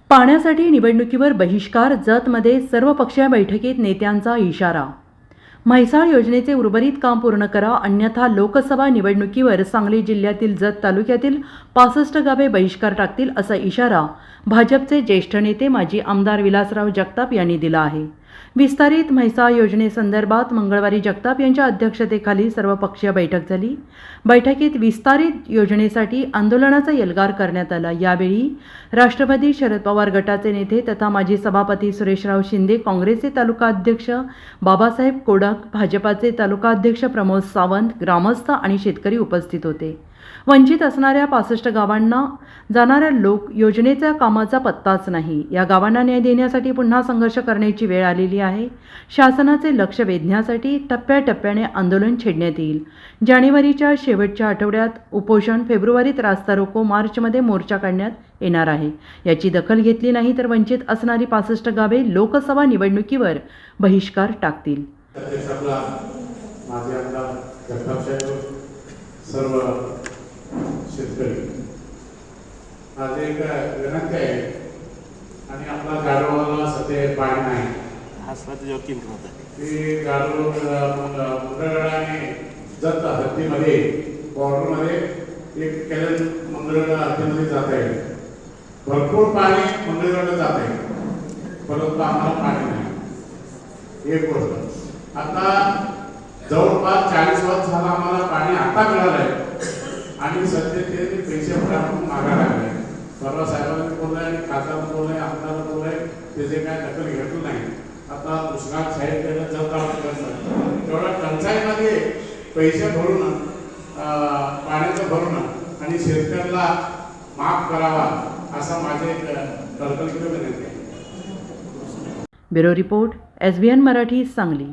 पाण्यासाठी निवडणुकीवर बहिष्कार, जतमध्ये सर्वपक्षीय बैठकीत नेत्यांचा इशारा. म्हैसाळ योजनेचे उर्वरित काम पूर्ण करा, अन्यथा लोकसभा निवडणुकीवर सांगली जिल्ह्यातील जत तालुक्यातील 65 गावे बहिष्कार टाकतील, असा इशारा भाजपचे ज्येष्ठ नेते माजी आमदार विलासराव जगताप यांनी दिला आहे. विस्तारित म्हैसाळ योजनेसंदर्भात मंगळवारी जगताप यांच्या अध्यक्षतेखाली सर्वपक्षीय बैठक झाली. बैठकीत विस्तारित योजनेसाठी आंदोलनाचा एल्गार करण्यात आला. यावेळी राष्ट्रवादी शरद पवार गटाचे नेते तथा माजी सभापती सुरेशराव शिंदे, काँग्रेसचे तालुका अध्यक्ष बाबासाहेब कोडक, भाजपाचे तालुका अध्यक्ष प्रमोद सावंत, ग्रामस्थ आणि शेतकरी उपस्थित होते. वंचित असणाऱ्या 65 गावांना जाणाऱ्या लोक योजनेच्या कामाचा पत्ताच नाही. या गावांना न्याय देण्यासाठी पुन्हा संघर्ष करण्याची वेळ आलेली आहे. शासनाचे लक्ष वेधण्यासाठी टप्प्याटप्प्याने आंदोलन छेडण्यात येईल. जानेवारीच्या शेवटच्या आठवड्यात उपोषण, फेब्रुवारीत रास्ता रोको, मार्चमध्ये मोर्चा काढण्यात येणार आहे. याची दखल घेतली नाही तर वंचित असणारी 65 गावे लोकसभा निवडणुकीवर बहिष्कार टाकतील. सर्व शेतकरी आज एक विनंती आहे आणि आपला गाडोला सध्या पाणी नाही. ते गाडो मंगळगड आणि जत हद्दीमध्ये बॉर्डरमध्ये एक कॅलन मंगळगड हद्दीमध्ये जात आहे. भरपूर पाणी मंगळगडला जात आहे, परंतु आम्हाला पाणी नाही. एक गोष्ट, आता जवळपास 40 वर्ष झाला आम्हाला पाणी आता मिळालं आहे आणि सध्या ते पैसे भरून मागायला लागले. परवा साहेबांनी बोलले आणि खासदारांनी बोलले, आमदारांनी बोलले, त्याचे काय दखल घेतलं नाही. आता दुष्काळ साहेब त्याला जवळ तेवढ्या टंचाईमध्ये पैसे भरून पाण्याचं भरून आणि शेतकऱ्याला माफ करावा असा माझे कल्पनेकडे विनंती आहे. Bureau report, SBN Marathi, Sangli.